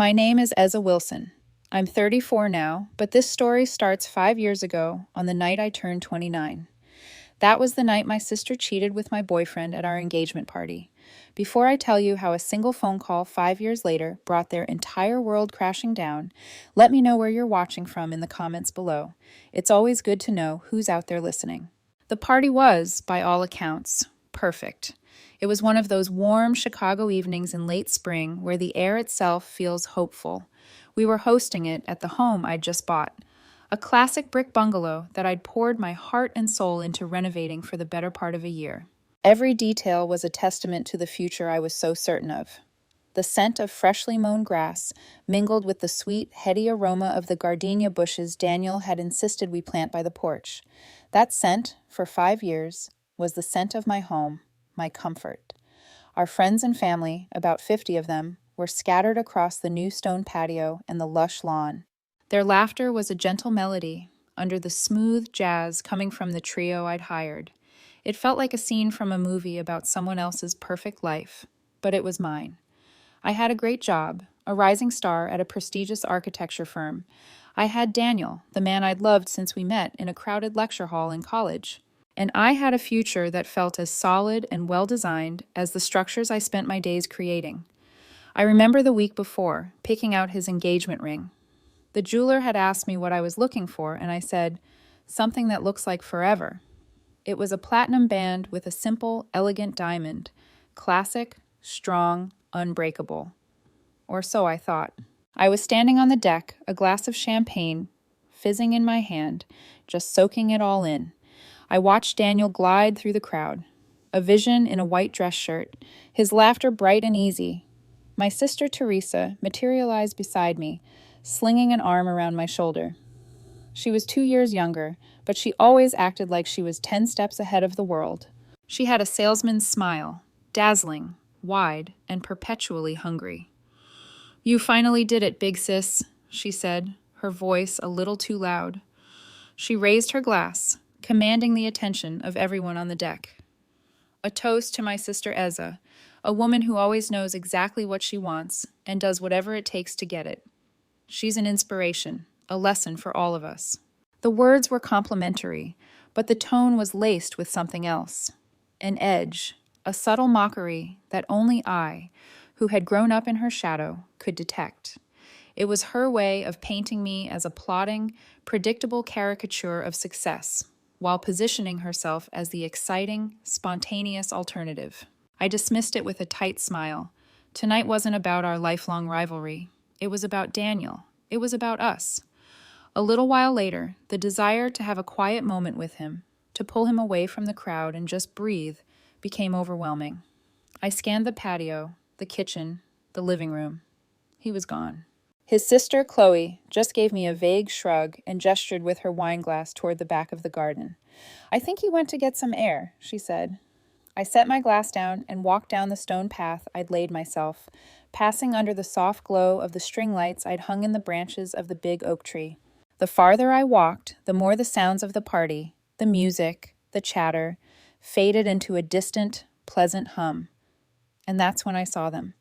My name is Eza Wilson. I'm 34 now, but this story starts 5 years ago on the night I turned 29. That was the night my sister cheated with my boyfriend at our engagement party. Before I tell you how a single phone call 5 years later brought their entire world crashing down, let me know where you're watching from in the comments below. It's always good to know who's out there listening. The party was, by all accounts, perfect. It was one of those warm Chicago evenings in late spring where the air itself feels hopeful. We were hosting it at the home I'd just bought, a classic brick bungalow that I'd poured my heart and soul into renovating for the better part of a year. Every detail was a testament to the future I was so certain of. The scent of freshly mown grass mingled with the sweet, heady aroma of the gardenia bushes Daniel had insisted we plant by the porch. That scent, for 5 years, was the scent of my home, my comfort. Our friends and family, about 50 of them, were scattered across the new stone patio and the lush lawn. Their laughter was a gentle melody under the smooth jazz coming from the trio I'd hired. It felt like a scene from a movie about someone else's perfect life, but it was mine. I had a great job, a rising star at a prestigious architecture firm. I had Daniel, the man I'd loved since we met in a crowded lecture hall in college. And I had a future that felt as solid and well-designed as the structures I spent my days creating. I remember the week before, picking out his engagement ring. The jeweler had asked me what I was looking for, and I said, something that looks like forever. It was a platinum band with a simple, elegant diamond. Classic, strong, unbreakable. Or so I thought. I was standing on the deck, a glass of champagne fizzing in my hand, just soaking it all in. I watched Daniel glide through the crowd, a vision in a white dress shirt, his laughter bright and easy. My sister Teresa materialized beside me, slinging an arm around my shoulder. She was 2 years younger, but she always acted like she was 10 steps ahead of the world. She had a salesman's smile, dazzling, wide, and perpetually hungry. "You finally did it, big sis," she said, her voice a little too loud. She raised her glass, commanding the attention of everyone on the deck. A toast to my sister Eza, a woman who always knows exactly what she wants and does whatever it takes to get it. She's an inspiration, a lesson for all of us. The words were complimentary, but the tone was laced with something else. An edge, a subtle mockery that only I, who had grown up in her shadow, could detect. It was her way of painting me as a plodding, predictable caricature of success, while positioning herself as the exciting, spontaneous alternative. I dismissed it with a tight smile. Tonight wasn't about our lifelong rivalry. It was about Daniel. It was about us. A little while later, the desire to have a quiet moment with him, to pull him away from the crowd and just breathe, became overwhelming. I scanned the patio, the kitchen, the living room. He was gone. His sister, Chloe, just gave me a vague shrug and gestured with her wineglass toward the back of the garden. "I think he went to get some air," she said. I set my glass down and walked down the stone path I'd laid myself, passing under the soft glow of the string lights I'd hung in the branches of the big oak tree. The farther I walked, the more the sounds of the party, the music, the chatter, faded into a distant, pleasant hum. And that's when I saw them.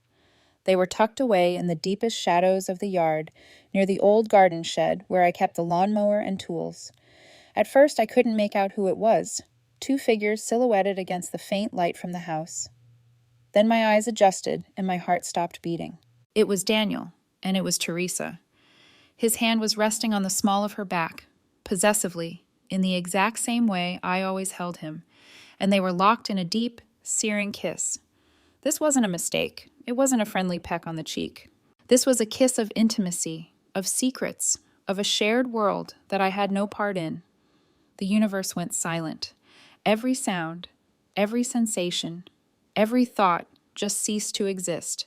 They were tucked away in the deepest shadows of the yard, near the old garden shed where I kept the lawnmower and tools. At first I couldn't make out who it was, 2 figures silhouetted against the faint light from the house. Then my eyes adjusted and my heart stopped beating. It was Daniel, and it was Teresa. His hand was resting on the small of her back, possessively, in the exact same way I always held him, and they were locked in a deep, searing kiss. This wasn't a mistake. It wasn't a friendly peck on the cheek. This was a kiss of intimacy, of secrets, of a shared world that I had no part in. The universe went silent. Every sound, every sensation, every thought just ceased to exist.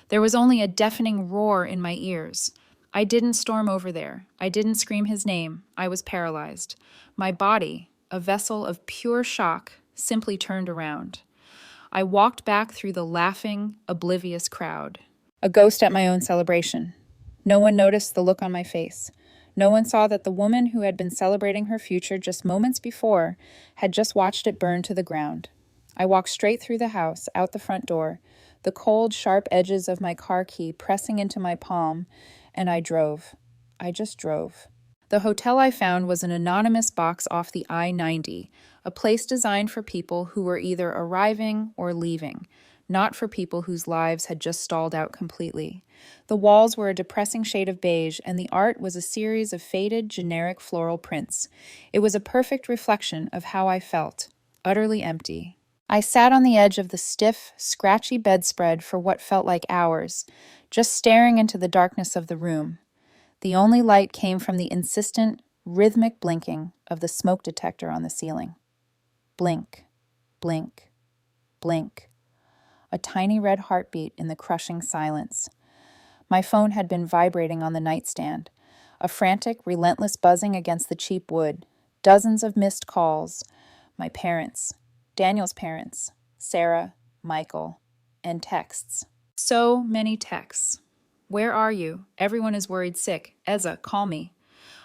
There was only a deafening roar in my ears. I didn't storm over there. I didn't scream his name. I was paralyzed. My body, a vessel of pure shock, simply turned around. I walked back through the laughing, oblivious crowd. A ghost at my own celebration. No one noticed the look on my face. No one saw that the woman who had been celebrating her future just moments before had just watched it burn to the ground. I walked straight through the house, out the front door, the cold, sharp edges of my car key pressing into my palm, and I drove. I just drove. The hotel I found was an anonymous box off the I-90, a place designed for people who were either arriving or leaving, not for people whose lives had just stalled out completely. The walls were a depressing shade of beige, and the art was a series of faded, generic floral prints. It was a perfect reflection of how I felt, utterly empty. I sat on the edge of the stiff, scratchy bedspread for what felt like hours, just staring into the darkness of the room. The only light came from the insistent, rhythmic blinking of the smoke detector on the ceiling. Blink, blink, blink. A tiny red heartbeat in the crushing silence. My phone had been vibrating on the nightstand, a frantic, relentless buzzing against the cheap wood, dozens of missed calls. My parents, Daniel's parents, Sarah, Michael, and texts. So many texts. Where are you? Everyone is worried sick. Eza, call me.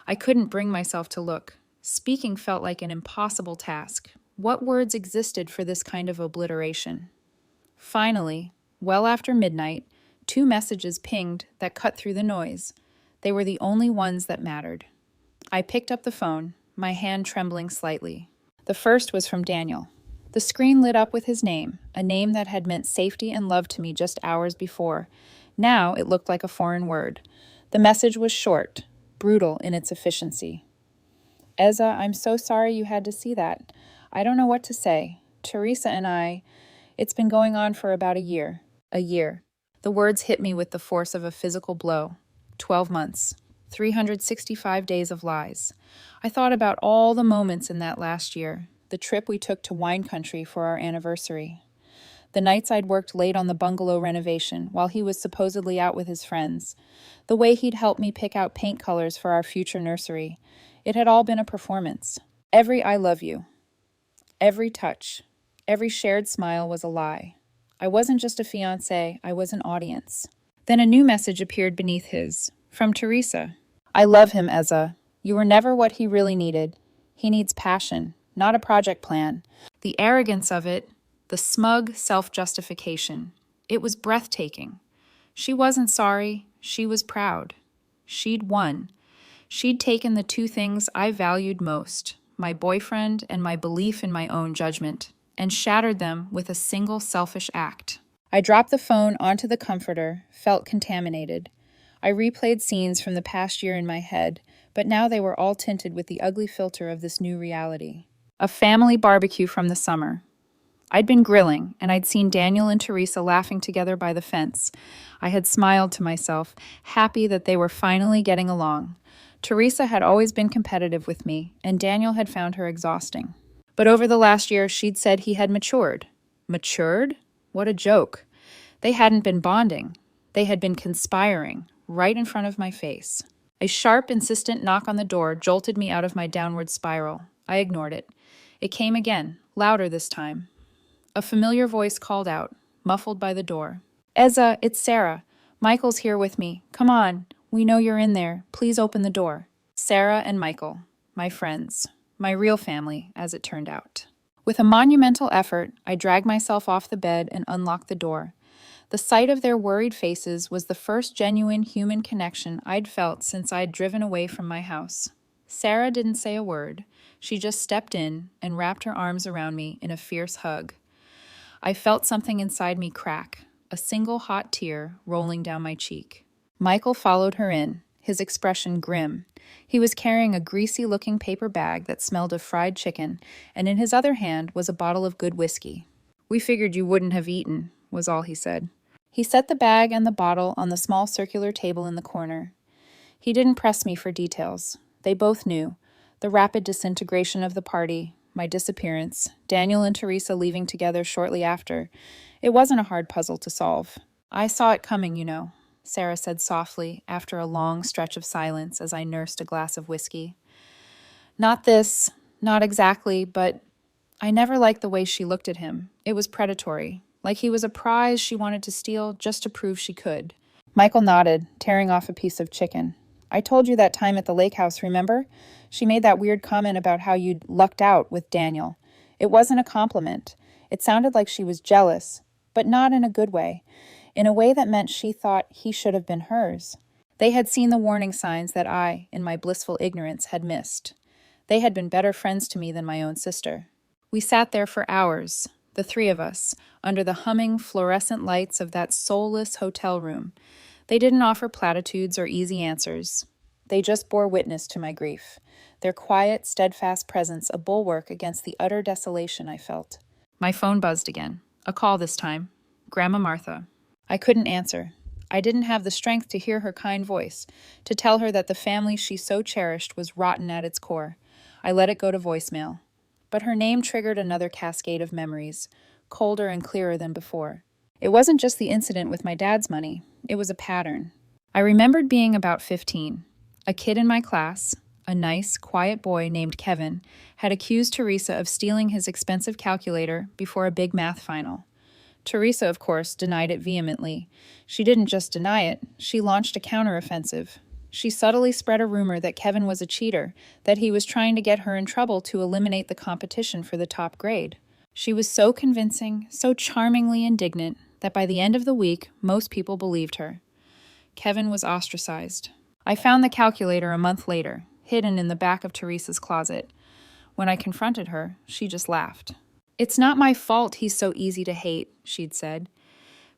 I couldn't bring myself to look. Speaking felt like an impossible task. What words existed for this kind of obliteration? Finally, well after midnight, 2 messages pinged that cut through the noise. They were the only ones that mattered. I picked up the phone, my hand trembling slightly. The first was from Daniel. The screen lit up with his name, a name that had meant safety and love to me just hours before. Now it looked like a foreign word. The message was short, brutal in its efficiency. Eza, I'm so sorry you had to see that. I don't know what to say. Teresa and I, it's been going on for about a year. A year. The words hit me with the force of a physical blow. 12 months. 365 days of lies. I thought about all the moments in that last year. The trip we took to wine country for our anniversary. The nights I'd worked late on the bungalow renovation while he was supposedly out with his friends. The way he'd helped me pick out paint colors for our future nursery. It had all been a performance. Every I love you. Every touch. Every shared smile was a lie. I wasn't just a fiancé, I was an audience. Then a new message appeared beneath his, from Teresa. I love him, Eza. You were never what he really needed. He needs passion, not a project plan. The arrogance of it, the smug self-justification. It was breathtaking. She wasn't sorry. She was proud. She'd won. She'd taken the 2 things I valued most, my boyfriend and my belief in my own judgment, and shattered them with a single selfish act. I dropped the phone onto the comforter, felt contaminated. I replayed scenes from the past year in my head, but now they were all tinted with the ugly filter of this new reality. A family barbecue from the summer. I'd been grilling, and I'd seen Daniel and Teresa laughing together by the fence. I had smiled to myself, happy that they were finally getting along. Teresa had always been competitive with me, and Daniel had found her exhausting. But over the last year, she'd said he had matured. Matured? What a joke. They hadn't been bonding. They had been conspiring, right in front of my face. A sharp, insistent knock on the door jolted me out of my downward spiral. I ignored it. It came again, louder this time. A familiar voice called out, muffled by the door. Eza, it's Sarah. Michael's here with me. Come on. We know you're in there. Please open the door. Sarah and Michael, my friends. My real family, as it turned out. With a monumental effort, I dragged myself off the bed and unlocked the door. The sight of their worried faces was the first genuine human connection I'd felt since I'd driven away from my house. Sarah didn't say a word. She just stepped in and wrapped her arms around me in a fierce hug. I felt something inside me crack, a single hot tear rolling down my cheek. Michael followed her in, his expression grim. He was carrying a greasy-looking paper bag that smelled of fried chicken, and in his other hand was a bottle of good whiskey. We figured you wouldn't have eaten, was all he said. He set the bag and the bottle on the small circular table in the corner. He didn't press me for details. They both knew. The rapid disintegration of the party, my disappearance, Daniel and Teresa leaving together shortly after. It wasn't a hard puzzle to solve. I saw it coming, you know, Sarah said softly after a long stretch of silence as I nursed a glass of whiskey. Not this, not exactly, but I never liked the way she looked at him. It was predatory, like he was a prize she wanted to steal just to prove she could. Michael nodded, tearing off a piece of chicken. I told you that time at the lake house, remember? She made that weird comment about how you'd lucked out with Daniel. It wasn't a compliment. It sounded like she was jealous. but not in a good way, in a way that meant she thought he should have been hers. They had seen the warning signs that I, in my blissful ignorance, had missed. They had been better friends to me than my own sister. We sat there for hours, the three of us, under the humming fluorescent lights of that soulless hotel room. They didn't offer platitudes or easy answers. They just bore witness to my grief, their quiet, steadfast presence a bulwark against the utter desolation I felt. My phone buzzed again. A call this time. Grandma Martha. I couldn't answer. I didn't have the strength to hear her kind voice, to tell her that the family she so cherished was rotten at its core. I let it go to voicemail. But her name triggered another cascade of memories, colder and clearer than before. It wasn't just the incident with my dad's money. It was a pattern. I remembered being about 15. A kid in my class, a nice, quiet boy named Kevin, had accused Teresa of stealing his expensive calculator before a big math final. Teresa, of course, denied it vehemently. She didn't just deny it, she launched a counteroffensive. She subtly spread a rumor that Kevin was a cheater, that he was trying to get her in trouble to eliminate the competition for the top grade. She was so convincing, so charmingly indignant, that by the end of the week, most people believed her. Kevin was ostracized. I found the calculator a month later, hidden in the back of Teresa's closet. When I confronted her, she just laughed. "It's not my fault he's so easy to hate," she'd said.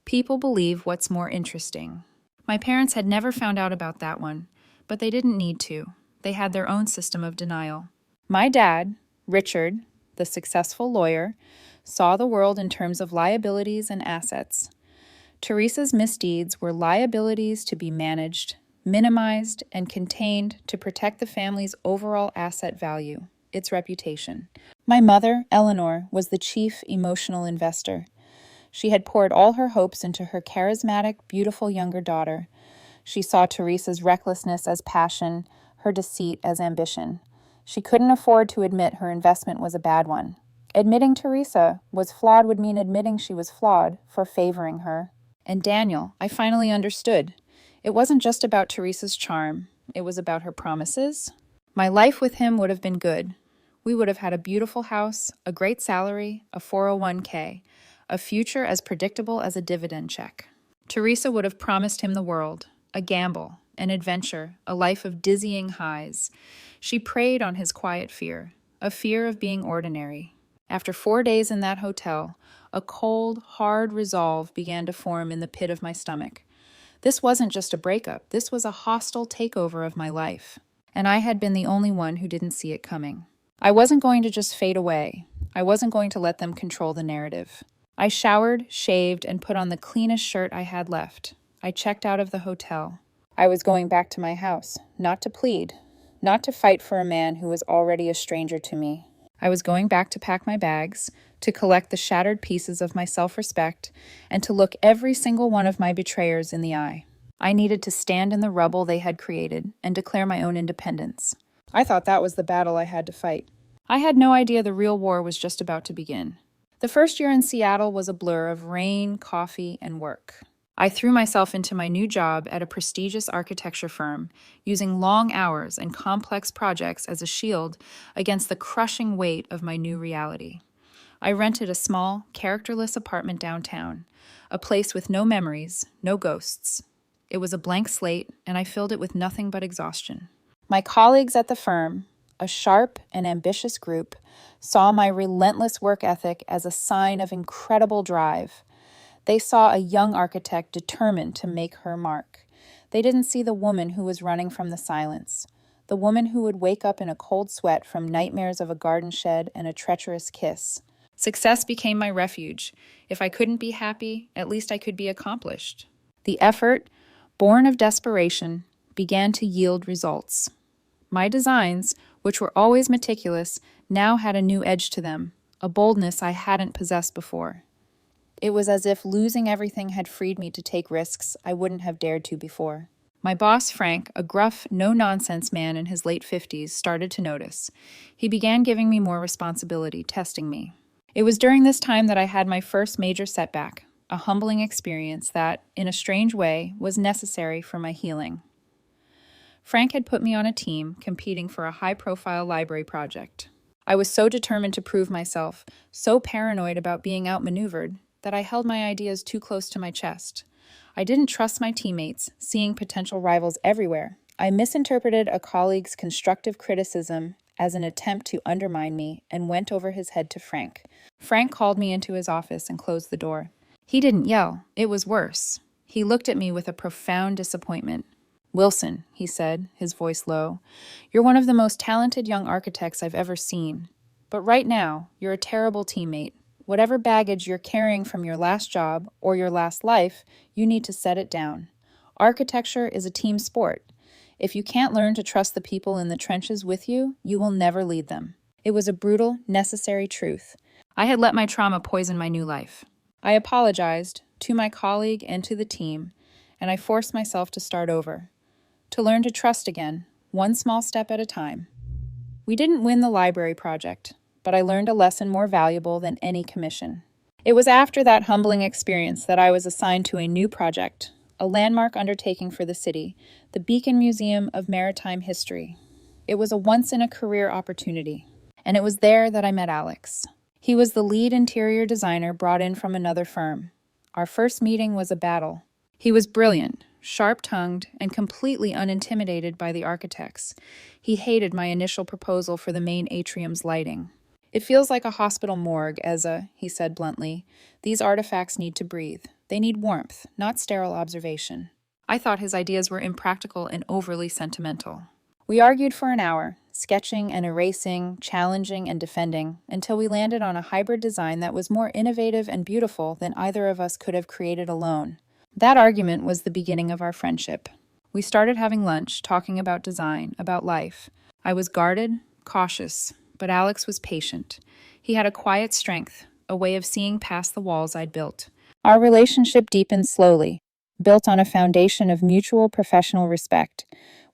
"People believe what's more interesting." My parents had never found out about that one, but they didn't need to. They had their own system of denial. My dad, Richard, the successful lawyer, saw the world in terms of liabilities and assets. Teresa's misdeeds were liabilities to be managed, minimized, and contained to protect the family's overall asset value, its reputation. My mother, Eleanor, was the chief emotional investor. She had poured all her hopes into her charismatic, beautiful younger daughter. She saw Teresa's recklessness as passion, her deceit as ambition. She couldn't afford to admit her investment was a bad one. Admitting Teresa was flawed would mean admitting she was flawed for favoring her. And Daniel, I finally understood. It wasn't just about Teresa's charm. It was about her promises. My life with him would have been good. We would have had a beautiful house, a great salary, a 401k, a future as predictable as a dividend check. Teresa would have promised him the world, a gamble, an adventure, a life of dizzying highs. She preyed on his quiet fear, a fear of being ordinary. After 4 days in that hotel, a cold, hard resolve began to form in the pit of my stomach. This wasn't just a breakup. This was a hostile takeover of my life. And I had been the only one who didn't see it coming. I wasn't going to just fade away. I wasn't going to let them control the narrative. I showered, shaved, and put on the cleanest shirt I had left. I checked out of the hotel. I was going back to my house, not to plead, not to fight for a man who was already a stranger to me. I was going back to pack my bags, to collect the shattered pieces of my self-respect, and to look every single one of my betrayers in the eye. I needed to stand in the rubble they had created and declare my own independence. I thought that was the battle I had to fight. I had no idea the real war was just about to begin. The first year in Seattle was a blur of rain, coffee, and work. I threw myself into my new job at a prestigious architecture firm, using long hours and complex projects as a shield against the crushing weight of my new reality. I rented a small, characterless apartment downtown, a place with no memories, no ghosts. It was a blank slate, and I filled it with nothing but exhaustion. My colleagues at the firm, a sharp and ambitious group, saw my relentless work ethic as a sign of incredible drive. They saw a young architect determined to make her mark. They didn't see the woman who was running from the silence, the woman who would wake up in a cold sweat from nightmares of a garden shed and a treacherous kiss. Success became my refuge. If I couldn't be happy, at least I could be accomplished. The effort, born of desperation, began to yield results. My designs, which were always meticulous, now had a new edge to them, a boldness I hadn't possessed before. It was as if losing everything had freed me to take risks I wouldn't have dared to before. My boss, Frank, a gruff, no-nonsense man in his late 50s, started to notice. He began giving me more responsibility, testing me. It was during this time that I had my first major setback, a humbling experience that, in a strange way, was necessary for my healing. Frank had put me on a team competing for a high-profile library project. I was so determined to prove myself, so paranoid about being outmaneuvered, that I held my ideas too close to my chest. I didn't trust my teammates, seeing potential rivals everywhere. I misinterpreted a colleague's constructive criticism as an attempt to undermine me and went over his head to Frank. Frank called me into his office and closed the door. He didn't yell. It was worse. He looked at me with a profound disappointment. "Wilson," he said, his voice low, "you're one of the most talented young architects I've ever seen. But right now, you're a terrible teammate. Whatever baggage you're carrying from your last job or your last life, you need to set it down. Architecture is a team sport. If you can't learn to trust the people in the trenches with you, you will never lead them." It was a brutal, necessary truth. I had let my trauma poison my new life. I apologized to my colleague and to the team, and I forced myself to start over, to learn to trust again, one small step at a time. We didn't win the library project, but I learned a lesson more valuable than any commission. It was after that humbling experience that I was assigned to a new project, a landmark undertaking for the city, the Beacon Museum of Maritime History. It was a once-in-a-career opportunity, and it was there that I met Alex. He was the lead interior designer brought in from another firm. Our first meeting was a battle. He was brilliant, sharp-tongued, and completely unintimidated by the architects. He hated my initial proposal for the main atrium's lighting. "It feels like a hospital morgue, Eza," he said bluntly. "These artifacts need to breathe. They need warmth, not sterile observation." I thought his ideas were impractical and overly sentimental. We argued for an hour, sketching and erasing, challenging and defending, until we landed on a hybrid design that was more innovative and beautiful than either of us could have created alone. That argument was the beginning of our friendship. We started having lunch, talking about design, about life. I was guarded, cautious, but Alex was patient. He had a quiet strength, a way of seeing past the walls I'd built. Our relationship deepened slowly, built on a foundation of mutual professional respect.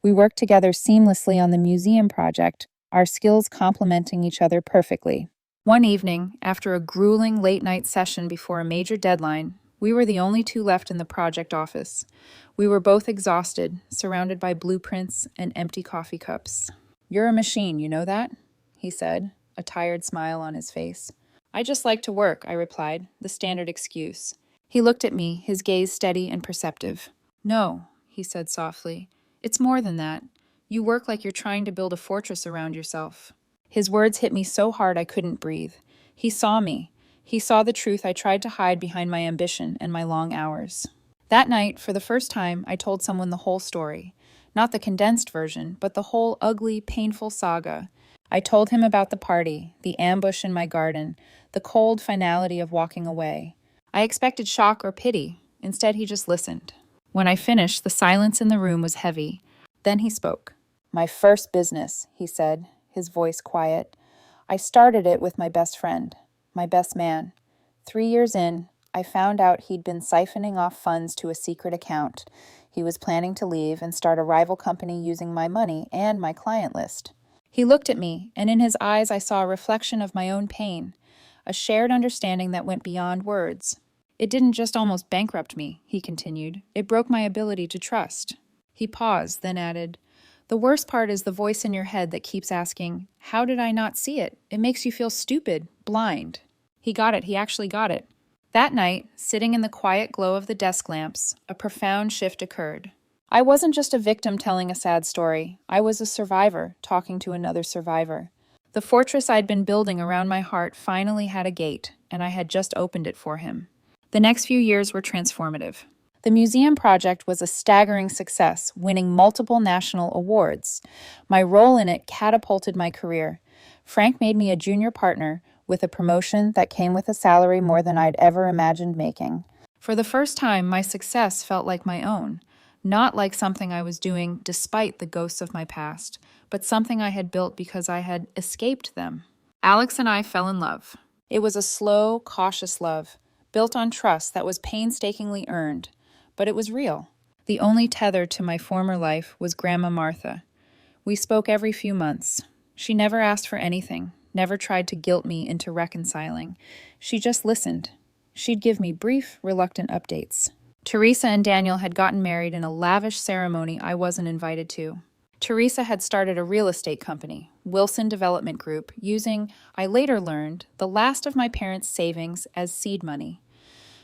We worked together seamlessly on the museum project, our skills complementing each other perfectly. One evening, after a grueling late-night session before a major deadline, we were the only two left in the project office. We were both exhausted, surrounded by blueprints and empty coffee cups. "You're a machine, you know that?" he said, a tired smile on his face. "I just like to work," I replied, the standard excuse. He looked at me, his gaze steady and perceptive. "No," he said softly. "It's more than that. You work like you're trying to build a fortress around yourself." His words hit me so hard I couldn't breathe. He saw me. He saw the truth I tried to hide behind my ambition and my long hours. That night, for the first time, I told someone the whole story. Not the condensed version, but the whole ugly, painful saga. I told him about the party, the ambush in my garden, the cold finality of walking away. I expected shock or pity. Instead, he just listened. When I finished, the silence in the room was heavy. Then he spoke. "My first business," he said, his voice quiet. "I started it with my best friend, my best man. 3 years in, I found out he'd been siphoning off funds to a secret account. He was planning to leave and start a rival company using my money and my client list." He looked at me, and in his eyes I saw a reflection of my own pain, a shared understanding that went beyond words. "It didn't just almost bankrupt me," he continued. "It broke my ability to trust." He paused, then added, "The worst part is the voice in your head that keeps asking, 'How did I not see it? It makes you feel stupid, blind.'" He got it. He actually got it. That night, sitting in the quiet glow of the desk lamps, a profound shift occurred. I wasn't just a victim telling a sad story. I was a survivor talking to another survivor. The fortress I'd been building around my heart finally had a gate, and I had just opened it for him. The next few years were transformative. The museum project was a staggering success, winning multiple national awards. My role in it catapulted my career. Frank made me a junior partner, with a promotion that came with a salary more than I'd ever imagined making. For the first time, my success felt like my own, not like something I was doing despite the ghosts of my past, but something I had built because I had escaped them. Alex and I fell in love. It was a slow, cautious love, built on trust that was painstakingly earned, but it was real. The only tether to my former life was Grandma Martha. We spoke every few months. She never asked for anything, never tried to guilt me into reconciling. She just listened. She'd give me brief, reluctant updates. Teresa and Daniel had gotten married in a lavish ceremony I wasn't invited to. Teresa had started a real estate company, Wilson Development Group, using, I later learned, the last of my parents' savings as seed money.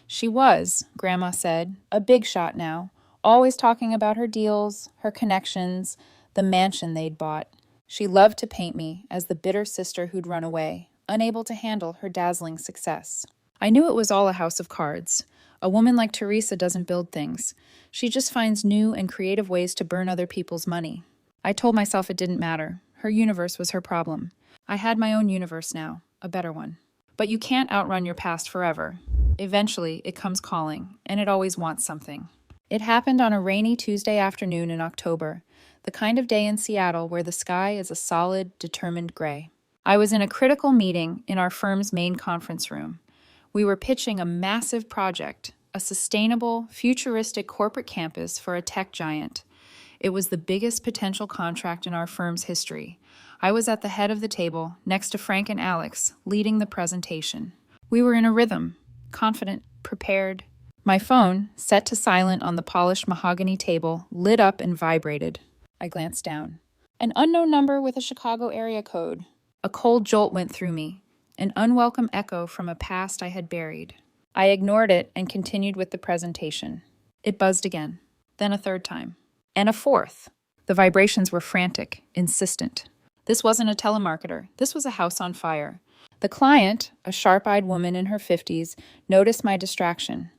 She was, Grandma said, a big shot now, always talking about her deals, her connections, the mansion they'd bought. She loved to paint me as the bitter sister who'd run away, unable to handle her dazzling success. I knew it was all a house of cards. A woman like Teresa doesn't build things. She just finds new and creative ways to burn other people's money. I told myself it didn't matter. Her universe was her problem. I had my own universe now, a better one. But you can't outrun your past forever. Eventually, it comes calling, and it always wants something. It happened on a rainy Tuesday afternoon in October, the kind of day in Seattle where the sky is a solid, determined gray. I was in a critical meeting in our firm's main conference room. We were pitching a massive project, a sustainable, futuristic corporate campus for a tech giant. It was the biggest potential contract in our firm's history. I was at the head of the table, next to Frank and Alex, leading the presentation. We were in a rhythm, confident, prepared. My phone, set to silent on the polished mahogany table, lit up and vibrated. I glanced down. An unknown number with a Chicago area code. A cold jolt went through me, an unwelcome echo from a past I had buried. I ignored it and continued with the presentation. It buzzed again, then a third time, and a fourth. The vibrations were frantic, insistent. This wasn't a telemarketer. This was a house on fire. The client, a sharp-eyed woman in her 50s, noticed my distraction.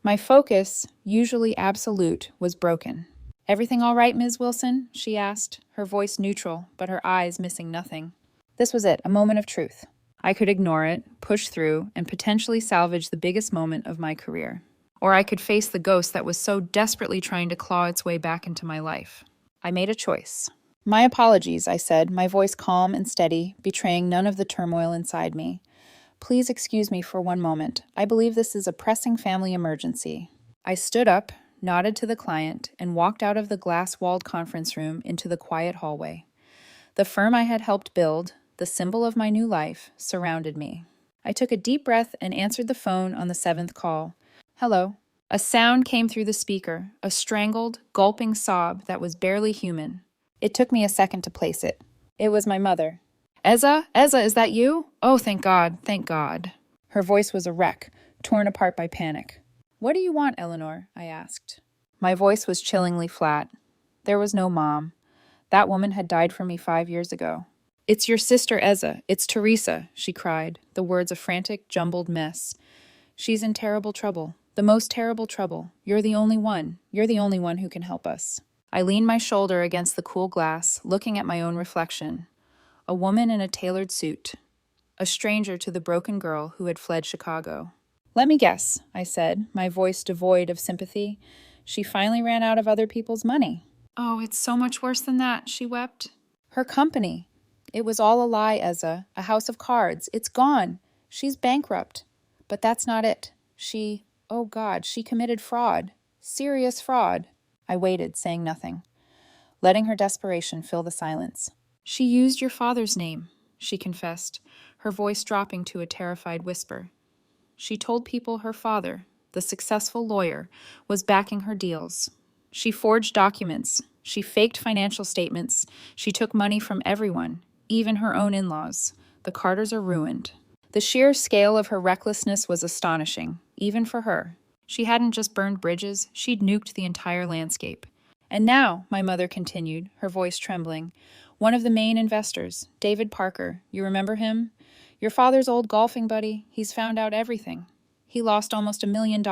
My focus, usually absolute, was broken. "Everything all right, Ms. Wilson?" she asked, her voice neutral, but her eyes missing nothing. This was it, a moment of truth. I could ignore it, push through, and potentially salvage the biggest moment of my career. Or I could face the ghost that was so desperately trying to claw its way back into my life. I made a choice. "My apologies," I said, my voice calm and steady, betraying none of the turmoil inside me. "Please excuse me for one moment. I believe this is a pressing family emergency." I stood up, nodded to the client, and walked out of the glass-walled conference room into the quiet hallway. The firm I had helped build, the symbol of my new life, surrounded me. I took a deep breath and answered the phone on the 7th call. "Hello." A sound came through the speaker, a strangled, gulping sob that was barely human. It took me a second to place it. It was my mother. "Eza, is that you? Oh, thank God, thank God." Her voice was a wreck, torn apart by panic. "What do you want, Eleanor?" I asked. My voice was chillingly flat. There was no mom. That woman had died from me 5 years ago. "It's your sister, Eza. It's Teresa," she cried, the words a frantic, jumbled mess. "She's in terrible trouble. The most terrible trouble. You're the only one. You're the only one who can help us." I leaned my shoulder against the cool glass, looking at my own reflection. A woman in a tailored suit. A stranger to the broken girl who had fled Chicago. "Let me guess," I said, my voice devoid of sympathy. "She finally ran out of other people's money." "Oh, it's so much worse than that," she wept. "Her company. It was all a lie, Eza. A house of cards. It's gone. She's bankrupt. But that's not it. Oh God, she committed fraud. Serious fraud." I waited, saying nothing, letting her desperation fill the silence. "She used your father's name," she confessed, her voice dropping to a terrified whisper. "She told people her father, the successful lawyer, was backing her deals. She forged documents. She faked financial statements. She took money from everyone, even her own in-laws. The Carters are ruined." The sheer scale of her recklessness was astonishing, even for her. She hadn't just burned bridges, she'd nuked the entire landscape. "And now," my mother continued, her voice trembling, "one of the main investors, David Parker, you remember him? Your father's old golfing buddy, he's found out everything. He lost almost $1 million.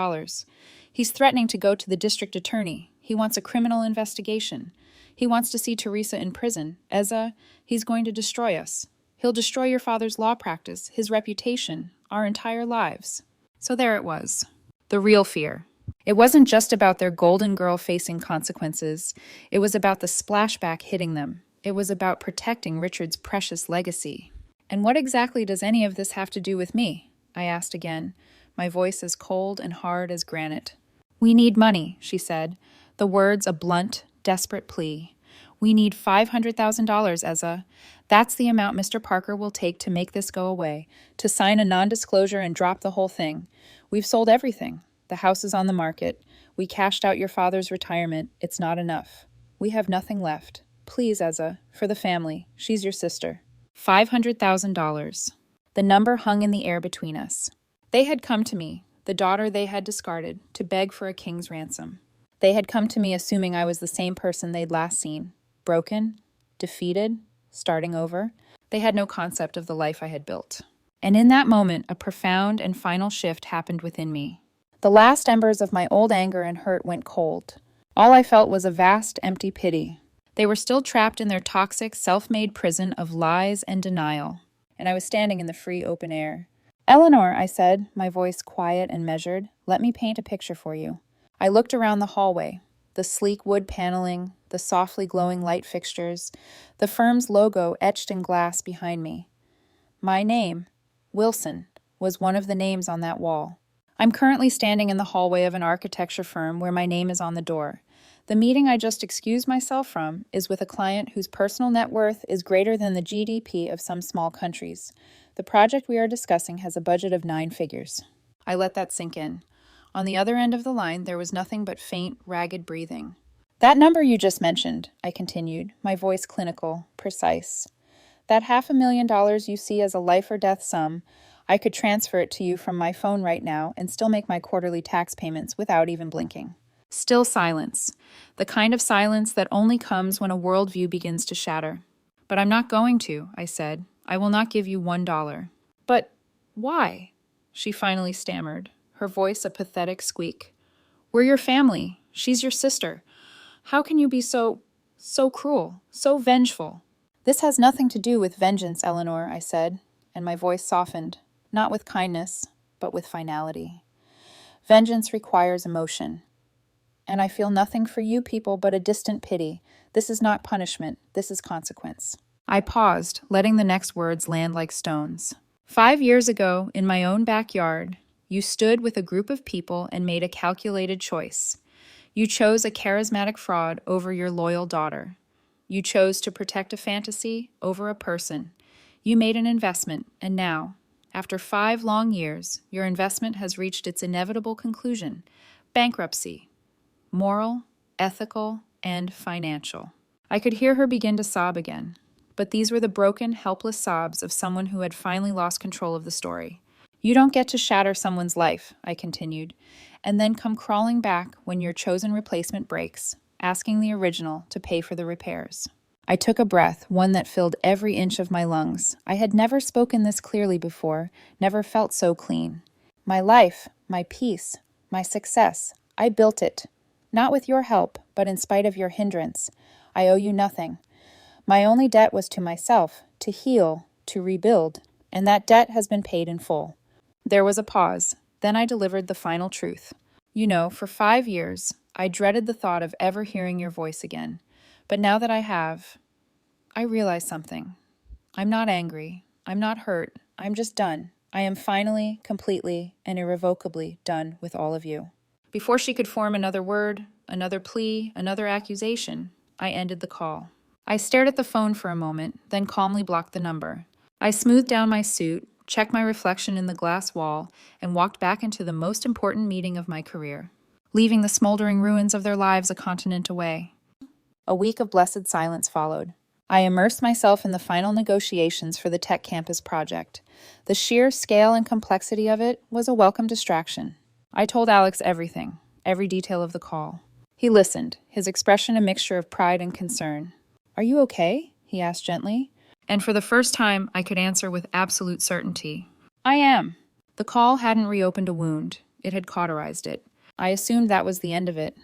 He's threatening to go to the district attorney. He wants a criminal investigation. He wants to see Teresa in prison. Eza, he's going to destroy us. He'll destroy your father's law practice, his reputation, our entire lives." So there it was. The real fear. It wasn't just about their golden girl facing consequences. It was about the splashback hitting them. It was about protecting Richard's precious legacy. "And what exactly does any of this have to do with me?" I asked again, my voice as cold and hard as granite. "We need money," she said, the words a blunt, desperate plea. "We need $500,000, Eza. That's the amount Mr. Parker will take to make this go away, to sign a non-disclosure and drop the whole thing. We've sold everything. The house is on the market. We cashed out your father's retirement. It's not enough. We have nothing left. Please, Eza, for the family. She's your sister." $500,000. The number hung in the air between us. They had come to me, the daughter they had discarded, to beg for a king's ransom. They had come to me assuming I was the same person they'd last seen, broken, defeated, starting over. They had no concept of the life I had built. And in that moment, a profound and final shift happened within me. The last embers of my old anger and hurt went cold. All I felt was a vast, empty pity. They were still trapped in their toxic, self-made prison of lies and denial, and I was standing in the free open air. "Eleanor," I said, my voice quiet and measured, "let me paint a picture for you." I looked around the hallway, the sleek wood paneling, the softly glowing light fixtures, the firm's logo etched in glass behind me. My name, Wilson, was one of the names on that wall. I'm currently standing in the hallway of an architecture firm where my name is on the door. The meeting I just excused myself from is with a client whose personal net worth is greater than the GDP of some small countries. The project we are discussing has a budget of 9 figures. I let that sink in. On the other end of the line, there was nothing but faint, ragged breathing. "That number you just mentioned," I continued, my voice clinical, precise. "That $500,000 you see as a life or death sum, I could transfer it to you from my phone right now and still make my quarterly tax payments without even blinking." Still silence. The kind of silence that only comes when a worldview begins to shatter. "But I'm not going to," I said. "I will not give you $1. "But why?" she finally stammered, her voice a pathetic squeak. "We're your family. She's your sister. How can you be so cruel, so vengeful?" "This has nothing to do with vengeance, Eleanor," I said, and my voice softened, not with kindness, but with finality. "Vengeance requires emotion. And I feel nothing for you people but a distant pity. This is not punishment. This is consequence." I paused, letting the next words land like stones. 5 years ago, in my own backyard, you stood with a group of people and made a calculated choice. You chose a charismatic fraud over your loyal daughter. You chose to protect a fantasy over a person. You made an investment, and now, after 5 long years, your investment has reached its inevitable conclusion: bankruptcy. Moral, ethical, and financial. I could hear her begin to sob again, but these were the broken, helpless sobs of someone who had finally lost control of the story. "You don't get to shatter someone's life," I continued, "and then come crawling back when your chosen replacement breaks, asking the original to pay for the repairs." I took a breath, one that filled every inch of my lungs. I had never spoken this clearly before, never felt so clean. My life, my peace, my success, I built it. Not with your help, but in spite of your hindrance. I owe you nothing. My only debt was to myself, to heal, to rebuild, and that debt has been paid in full. There was a pause. Then I delivered the final truth. "You know, for 5 years, I dreaded the thought of ever hearing your voice again. But now that I have, I realize something. I'm not angry. I'm not hurt. I'm just done. I am finally, completely, and irrevocably done with all of you." Before she could form another word, another plea, another accusation, I ended the call. I stared at the phone for a moment, then calmly blocked the number. I smoothed down my suit, checked my reflection in the glass wall, and walked back into the most important meeting of my career, leaving the smoldering ruins of their lives a continent away. A week of blessed silence followed. I immersed myself in the final negotiations for the Tech Campus project. The sheer scale and complexity of it was a welcome distraction. I told Alex everything, every detail of the call. He listened, his expression a mixture of pride and concern. "Are you okay?" he asked gently. And for the first time, I could answer with absolute certainty. "I am." The call hadn't reopened a wound. It had cauterized it. I assumed that was the end of it.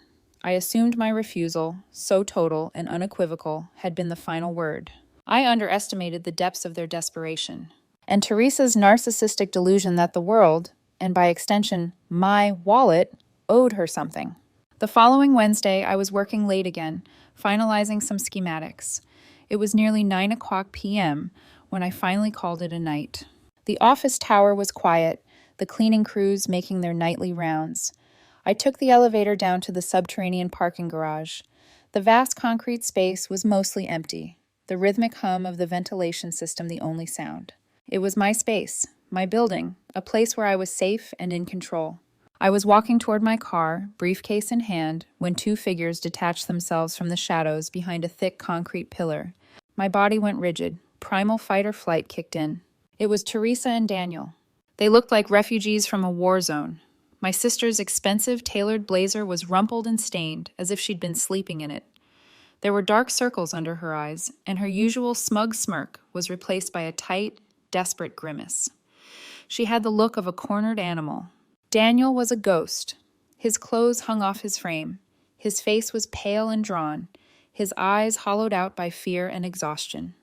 I assumed my refusal, so total and unequivocal, had been the final word. I underestimated the depths of their desperation. And Teresa's narcissistic delusion that the world, and by extension, my wallet, owed her something. The following Wednesday, I was working late again, finalizing some schematics. It was nearly 9:00 p.m. when I finally called it a night. The office tower was quiet, the cleaning crews making their nightly rounds. I took the elevator down to the subterranean parking garage. The vast concrete space was mostly empty, the rhythmic hum of the ventilation system the only sound. It was my space, my building, a place where I was safe and in control. I was walking toward my car, briefcase in hand, when 2 figures detached themselves from the shadows behind a thick concrete pillar. My body went rigid. Primal fight or flight kicked in. It was Teresa and Daniel. They looked like refugees from a war zone. My sister's expensive tailored blazer was rumpled and stained, as if she'd been sleeping in it. There were dark circles under her eyes, and her usual smug smirk was replaced by a tight, desperate grimace. She had the look of a cornered animal. Daniel was a ghost. His clothes hung off his frame. His face was pale and drawn, his eyes hollowed out by fear and exhaustion.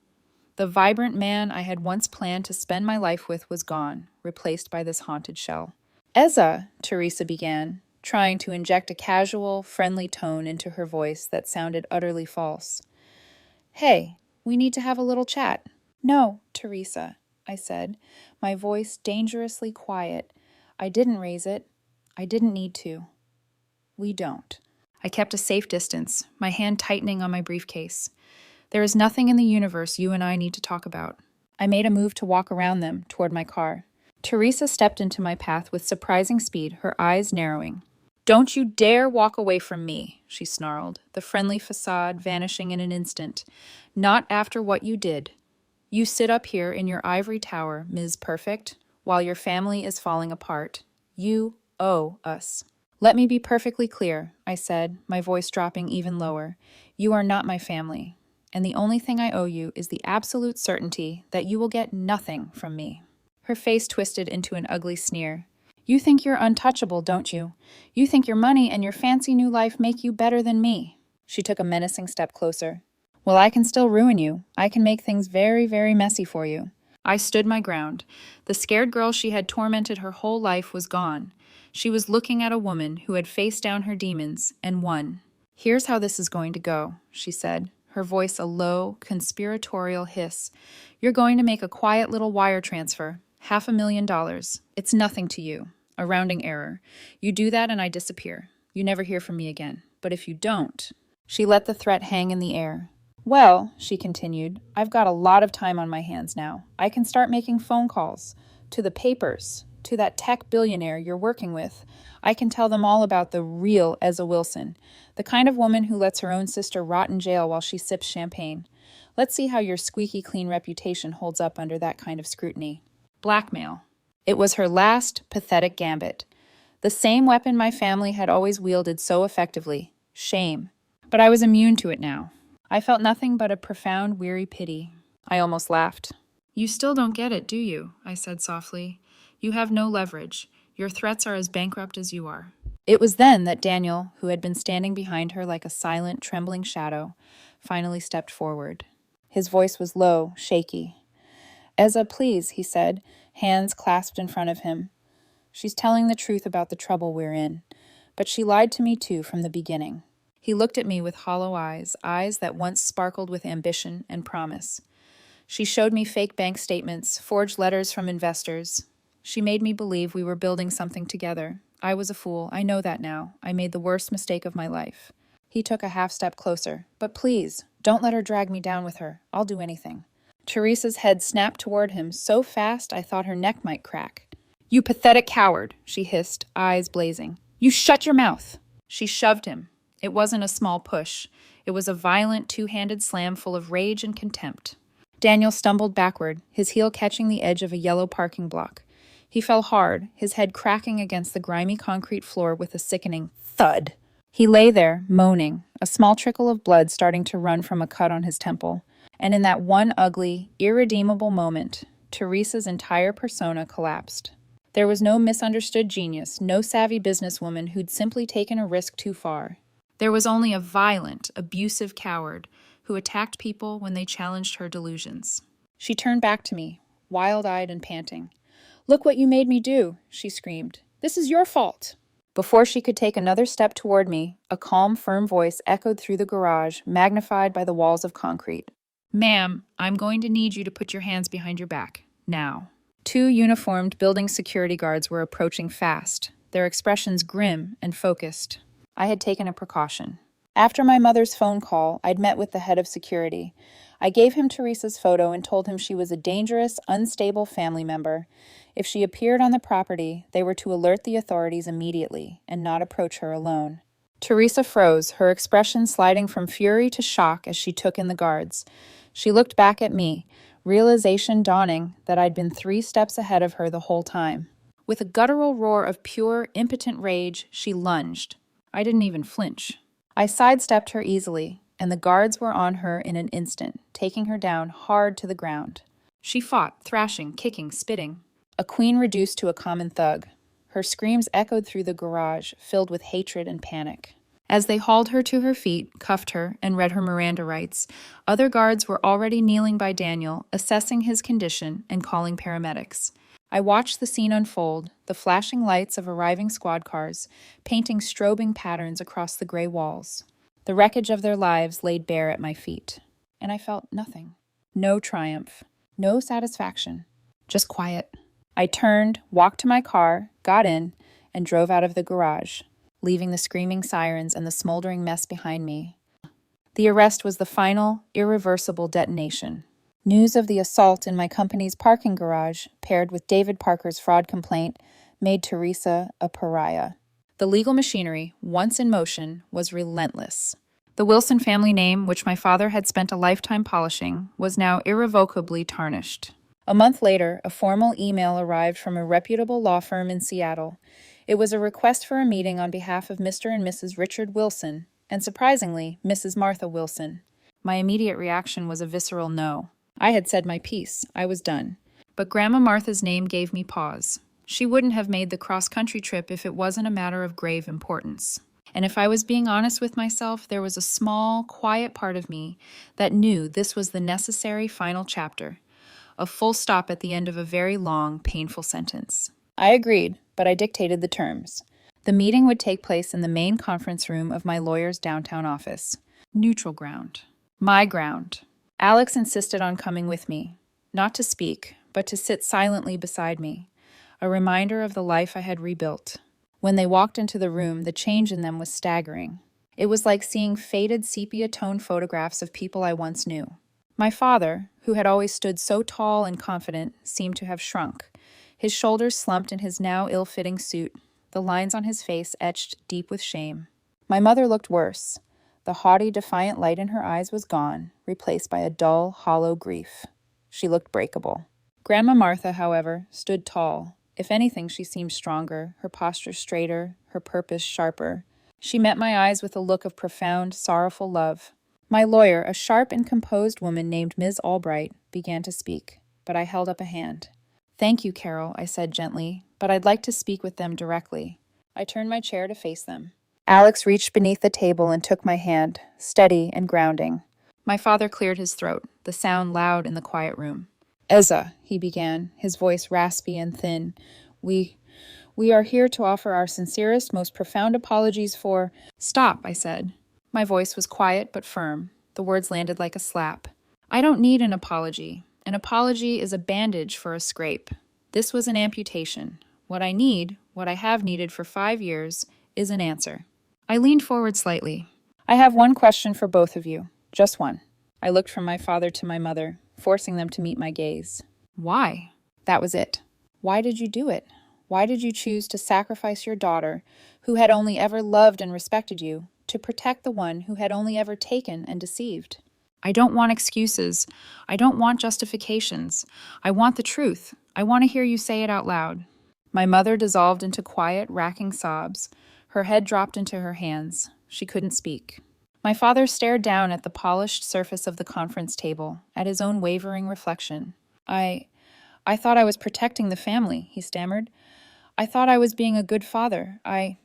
The vibrant man I had once planned to spend my life with was gone, replaced by this haunted shell. "Eza," Teresa began, trying to inject a casual, friendly tone into her voice that sounded utterly false. "Hey, we need to have a little chat." "No, Teresa," I said, my voice dangerously quiet. I didn't raise it. I didn't need to. We don't. I kept a safe distance, my hand tightening on my briefcase. "There is nothing in the universe you and I need to talk about." I made a move to walk around them, toward my car. Teresa stepped into my path with surprising speed, her eyes narrowing. "Don't you dare walk away from me," she snarled, the friendly facade vanishing in an instant. "Not after what you did. You sit up here in your ivory tower, Ms. Perfect, while your family is falling apart. You owe us." "Let me be perfectly clear," I said, my voice dropping even lower. "You are not my family, and the only thing I owe you is the absolute certainty that you will get nothing from me." Her face twisted into an ugly sneer. "You think you're untouchable, don't you? You think your money and your fancy new life make you better than me." She took a menacing step closer. "Well, I can still ruin you. I can make things very, very messy for you." I stood my ground. The scared girl she had tormented her whole life was gone. She was looking at a woman who had faced down her demons and won. "Here's how this is going to go," she said, her voice a low, conspiratorial hiss. "You're going to make a quiet little wire transfer, $500,000. It's nothing to you, a rounding error. You do that and I disappear. You never hear from me again. But if you don't..." She let the threat hang in the air. "Well," she continued, "I've got a lot of time on my hands now. I can start making phone calls. To the papers. To that tech billionaire you're working with. I can tell them all about the real Eza Wilson, the kind of woman who lets her own sister rot in jail while she sips champagne. Let's see how your squeaky clean reputation holds up under that kind of scrutiny." Blackmail. It was her last, pathetic gambit. The same weapon my family had always wielded so effectively. Shame. But I was immune to it now. I felt nothing but a profound, weary pity. I almost laughed. "You still don't get it, do you?" I said softly. "You have no leverage. Your threats are as bankrupt as you are." It was then that Daniel, who had been standing behind her like a silent, trembling shadow, finally stepped forward. His voice was low, shaky. "Eza, please," he said, hands clasped in front of him. "She's telling the truth about the trouble we're in. But she lied to me too from the beginning." He looked at me with hollow eyes, eyes that once sparkled with ambition and promise. "She showed me fake bank statements, forged letters from investors. She made me believe we were building something together. I was a fool. I know that now. I made the worst mistake of my life." He took a half step closer. "But please, don't let her drag me down with her. I'll do anything." Teresa's head snapped toward him so fast I thought her neck might crack. "You pathetic coward," she hissed, eyes blazing. "You shut your mouth." She shoved him. It wasn't a small push. It was a violent, two-handed slam full of rage and contempt. Daniel stumbled backward, his heel catching the edge of a yellow parking block. He fell hard, his head cracking against the grimy concrete floor with a sickening thud. He lay there, moaning, a small trickle of blood starting to run from a cut on his temple. And in that one ugly, irredeemable moment, Teresa's entire persona collapsed. There was no misunderstood genius, no savvy businesswoman who'd simply taken a risk too far. There was only a violent, abusive coward who attacked people when they challenged her delusions. She turned back to me, wild-eyed and panting. "Look what you made me do," she screamed. "This is your fault." Before she could take another step toward me, a calm, firm voice echoed through the garage, magnified by the walls of concrete. "Ma'am, I'm going to need you to put your hands behind your back. Now." Two uniformed building security guards were approaching fast, their expressions grim and focused. I had taken a precaution. After my mother's phone call, I'd met with the head of security. I gave him Teresa's photo and told him she was a dangerous, unstable family member. If she appeared on the property, they were to alert the authorities immediately and not approach her alone. Teresa froze, her expression sliding from fury to shock as she took in the guards. She looked back at me, realization dawning that I'd been 3 steps ahead of her the whole time. With a guttural roar of pure, impotent rage, she lunged. I didn't even flinch. I sidestepped her easily, and the guards were on her in an instant, taking her down hard to the ground. She fought, thrashing, kicking, spitting. A queen reduced to a common thug. Her screams echoed through the garage, filled with hatred and panic. As they hauled her to her feet, cuffed her, and read her Miranda rights, other guards were already kneeling by Daniel, assessing his condition and calling paramedics. I watched the scene unfold, the flashing lights of arriving squad cars, painting strobing patterns across the gray walls. The wreckage of their lives laid bare at my feet. And I felt nothing. No triumph. No satisfaction. Just quiet. I turned, walked to my car, got in, and drove out of the garage, leaving the screaming sirens and the smoldering mess behind me. The arrest was the final, irreversible detonation. News of the assault in my company's parking garage, paired with David Parker's fraud complaint, made Teresa a pariah. The legal machinery, once in motion, was relentless. The Wilson family name, which my father had spent a lifetime polishing, was now irrevocably tarnished. A month later, a formal email arrived from a reputable law firm in Seattle. It was a request for a meeting on behalf of Mr. and Mrs. Richard Wilson, and surprisingly, Mrs. Martha Wilson. My immediate reaction was a visceral no. I had said my piece. I was done. But Grandma Martha's name gave me pause. She wouldn't have made the cross-country trip if it wasn't a matter of grave importance. And if I was being honest with myself, there was a small, quiet part of me that knew this was the necessary final chapter, a full stop at the end of a very long, painful sentence. I agreed, but I dictated the terms. The meeting would take place in the main conference room of my lawyer's downtown office. Neutral ground. My ground. Alex insisted on coming with me, not to speak, but to sit silently beside me, a reminder of the life I had rebuilt. When they walked into the room, the change in them was staggering. It was like seeing faded sepia-toned photographs of people I once knew. My father, who had always stood so tall and confident, seemed to have shrunk. His shoulders slumped in his now ill-fitting suit, the lines on his face etched deep with shame. My mother looked worse. The haughty, defiant light in her eyes was gone, replaced by a dull, hollow grief. She looked breakable. Grandma Martha, however, stood tall. If anything, she seemed stronger, her posture straighter, her purpose sharper. She met my eyes with a look of profound, sorrowful love. My lawyer, a sharp and composed woman named Ms. Albright, began to speak, but I held up a hand. "Thank you, Carol," I said gently, "but I'd like to speak with them directly." I turned my chair to face them. Alex reached beneath the table and took my hand, steady and grounding. My father cleared his throat, the sound loud in the quiet room. "Eza," he began, his voice raspy and thin, We are here to offer our sincerest, most profound apologies for—" "Stop," I said. My voice was quiet but firm. The words landed like a slap. "I don't need an apology. An apology is a bandage for a scrape. This was an amputation. What I need, what I have needed for 5 years, is an answer." I leaned forward slightly. "I have one question for both of you. Just one." I looked from my father to my mother, forcing them to meet my gaze. "Why?" That was it. Why did you do it? Why did you choose to sacrifice your daughter, who had only ever loved and respected you, to protect the one who had only ever taken and deceived? "I don't want excuses. I don't want justifications. I want the truth. I want to hear you say it out loud." My mother dissolved into quiet, racking sobs. Her head dropped into her hands. She couldn't speak. My father stared down at the polished surface of the conference table, at his own wavering reflection. I thought I was protecting the family," he stammered. "I thought I was being a good father. I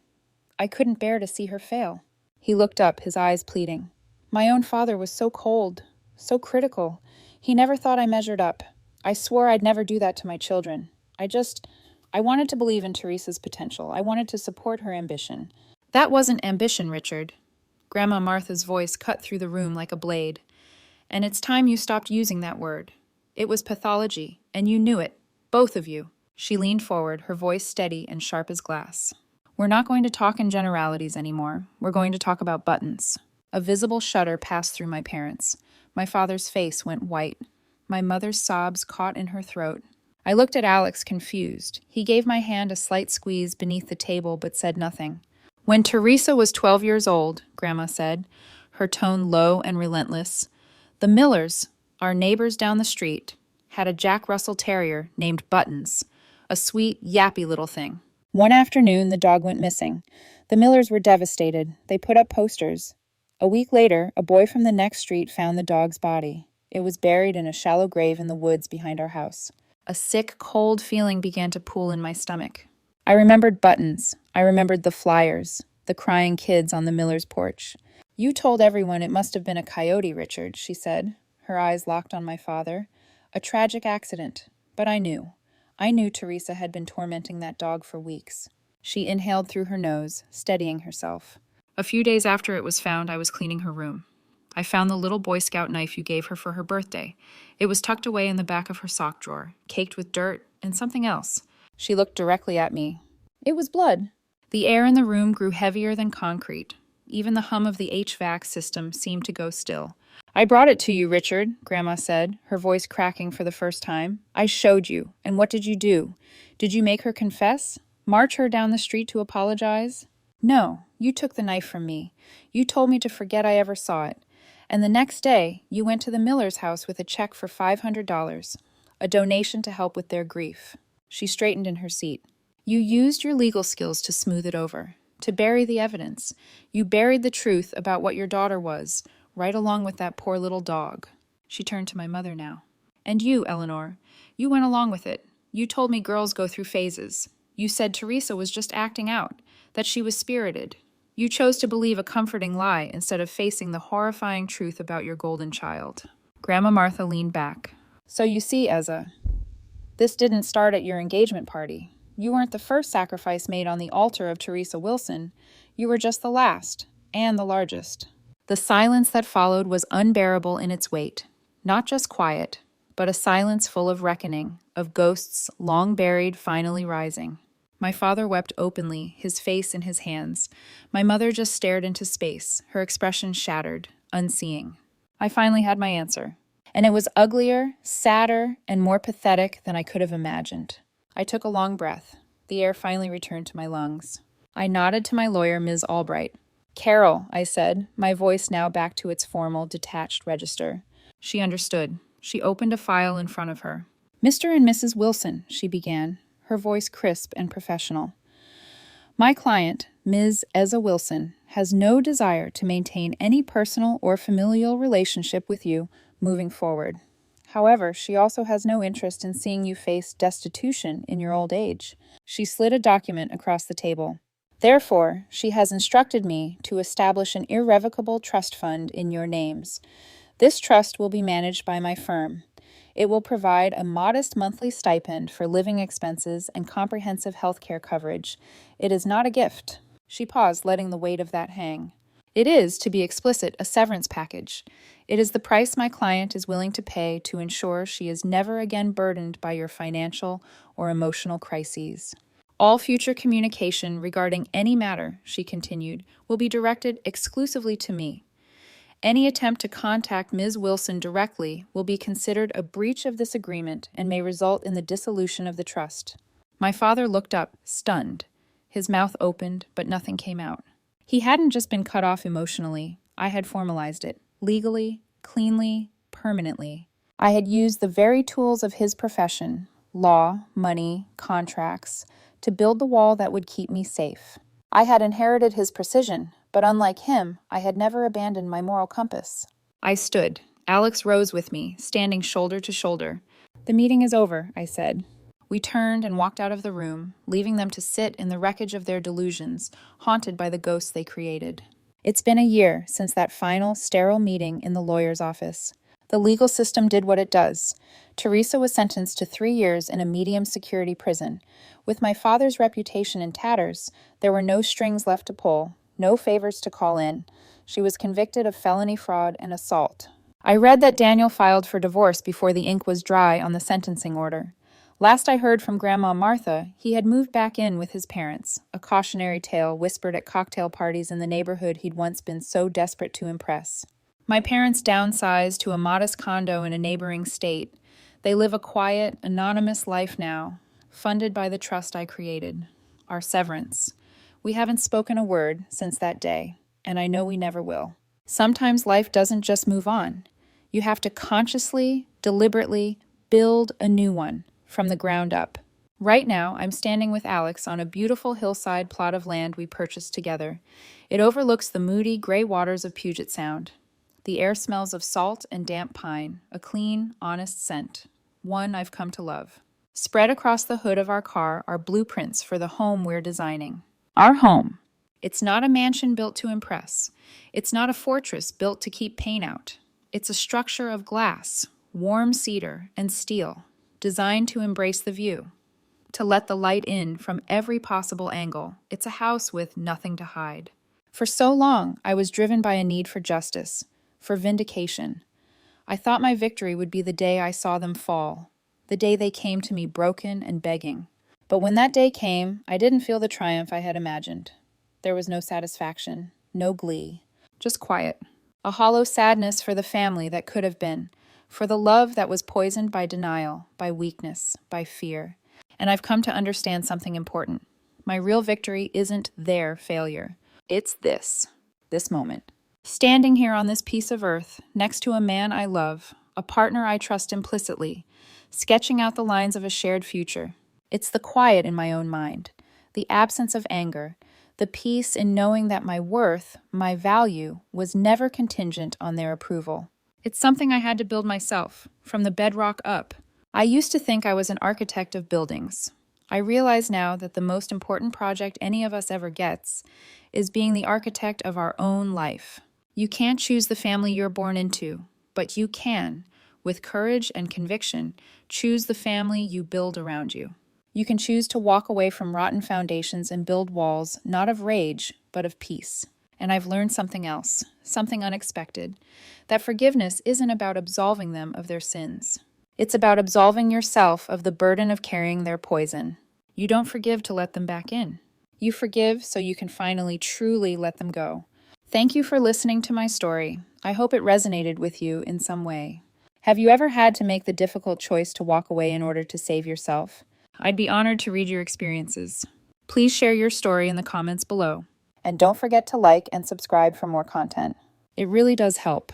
couldn't bear to see her fail." He looked up, his eyes pleading. "My own father was so cold, so critical. He never thought I measured up. I swore I'd never do that to my children. I wanted to believe in Teresa's potential. I wanted to support her ambition." "That wasn't ambition, Richard." Grandma Martha's voice cut through the room like a blade. "And it's time you stopped using that word. It was pathology, and you knew it, both of you." She leaned forward, her voice steady and sharp as glass. "We're not going to talk in generalities anymore. We're going to talk about buttons." A visible shudder passed through my parents. My father's face went white. My mother's sobs caught in her throat. I looked at Alex, confused. He gave my hand a slight squeeze beneath the table, but said nothing. "When Teresa was 12 years old," Grandma said, her tone low and relentless, "the Millers, our neighbors down the street, had a Jack Russell Terrier named Buttons, A sweet, yappy little thing. One afternoon, the dog went missing. The Millers were devastated. They put up posters. A week later, a boy from the next street found the dog's body. It was buried in a shallow grave in the woods behind our house. A sick, cold feeling began to pool in my stomach. I remembered buttons. I remembered the flyers, the crying kids on the Miller's porch. "You told everyone it must have been a coyote, Richard," she said, her eyes locked on my father. "A tragic accident. But I knew. I knew Teresa had been tormenting that dog for weeks." She inhaled through her nose, steadying herself. "A few days after it was found, I was cleaning her room. I found the little Boy Scout knife you gave her for her birthday. It was tucked away in the back of her sock drawer, caked with dirt and something else." She looked directly at me. "It was blood." The air in the room grew heavier than concrete. Even the hum of the HVAC system seemed to go still. "I brought it to you, Richard," Grandma said, her voice cracking for the first time. "I showed you. And what did you do? Did you make her confess? March her down the street to apologize?" "No, you took the knife from me. You told me to forget I ever saw it. And the next day, you went to the Miller's house with a check for $500, a donation to help with their grief." She straightened in her seat. "You used your legal skills to smooth it over, to bury the evidence. You buried the truth about what your daughter was, right along with that poor little dog." She turned to my mother now. "And you, Eleanor, you went along with it. You told me girls go through phases. You said Teresa was just acting out, that she was spirited. You chose to believe a comforting lie instead of facing the horrifying truth about your golden child." Grandma Martha leaned back. "So you see, Ezza, this didn't start at your engagement party. You weren't the first sacrifice made on the altar of Teresa Wilson. You were just the last, and the largest." The silence that followed was unbearable in its weight. Not just quiet, but a silence full of reckoning, of ghosts long buried finally rising. My father wept openly, his face in his hands. My mother just stared into space, her expression shattered, unseeing. I finally had my answer. And it was uglier, sadder, and more pathetic than I could have imagined. I took a long breath. The air finally returned to my lungs. I nodded to my lawyer, Ms. Albright. "Carol," I said, my voice now back to its formal, detached register. She understood. She opened a file in front of her. "Mr. and Mrs. Wilson," she began, her voice crisp and professional. "My client, Ms. Ezza Wilson, has no desire to maintain any personal or familial relationship with you moving forward. However, she also has no interest in seeing you face destitution in your old age." She slid a document across the table. "Therefore, she has instructed me to establish an irrevocable trust fund in your names. This trust will be managed by my firm. It will provide a modest monthly stipend for living expenses and comprehensive health care coverage. It is not a gift." She paused, letting the weight of that hang. "It is, to be explicit, a severance package. It is the price my client is willing to pay to ensure she is never again burdened by your financial or emotional crises. All future communication regarding any matter," she continued, "will be directed exclusively to me. Any attempt to contact Ms. Wilson directly will be considered a breach of this agreement and may result in the dissolution of the trust." My father looked up, stunned. His mouth opened, but nothing came out. He hadn't just been cut off emotionally. I had formalized it, legally, cleanly, permanently. I had used the very tools of his profession, law, money, contracts, to build the wall that would keep me safe. I had inherited his precision, but unlike him, I had never abandoned my moral compass. I stood. Alex rose with me, standing shoulder to shoulder. "The meeting is over," I said. We turned and walked out of the room, leaving them to sit in the wreckage of their delusions, haunted by the ghosts they created. It's been a year since that final, sterile meeting in the lawyer's office. The legal system did what it does. Teresa was sentenced to 3 years in a medium-security prison. With my father's reputation in tatters, there were no strings left to pull, no favors to call in. She was convicted of felony fraud and assault. I read that Daniel filed for divorce before the ink was dry on the sentencing order. Last I heard from Grandma Martha, he had moved back in with his parents, a cautionary tale whispered at cocktail parties in the neighborhood he'd once been so desperate to impress. My parents downsized to a modest condo in a neighboring state. They live a quiet, anonymous life now, funded by the trust I created. Our severance. We haven't spoken a word since that day, and I know we never will. Sometimes life doesn't just move on. You have to consciously, deliberately build a new one from the ground up. Right now, I'm standing with Alex on a beautiful hillside plot of land we purchased together. It overlooks the moody, gray waters of Puget Sound. The air smells of salt and damp pine, a clean, honest scent, one I've come to love. Spread across the hood of our car are blueprints for the home we're designing. Our home. It's not a mansion built to impress. It's not a fortress built to keep pain out. It's a structure of glass, warm cedar, and steel, designed to embrace the view, to let the light in from every possible angle. It's a house with nothing to hide. For so long, I was driven by a need for justice, for vindication. I thought my victory would be the day I saw them fall, the day they came to me broken and begging. But when that day came, I didn't feel the triumph I had imagined. There was no satisfaction, no glee, just quiet. A hollow sadness for the family that could have been, for the love that was poisoned by denial, by weakness, by fear. And I've come to understand something important. My real victory isn't their failure. It's this moment. Standing here on this piece of earth, next to a man I love, a partner I trust implicitly, sketching out the lines of a shared future. It's the quiet in my own mind, the absence of anger, the peace in knowing that my worth, my value, was never contingent on their approval. It's something I had to build myself, from the bedrock up. I used to think I was an architect of buildings. I realize now that the most important project any of us ever gets is being the architect of our own life. You can't choose the family you're born into, but you can, with courage and conviction, choose the family you build around you. You can choose to walk away from rotten foundations and build walls, not of rage, but of peace. And I've learned something else, something unexpected, that forgiveness isn't about absolving them of their sins. It's about absolving yourself of the burden of carrying their poison. You don't forgive to let them back in. You forgive so you can finally truly let them go. Thank you for listening to my story. I hope it resonated with you in some way. Have you ever had to make the difficult choice to walk away in order to save yourself? I'd be honored to read your experiences. Please share your story in the comments below. And don't forget to like and subscribe for more content. It really does help.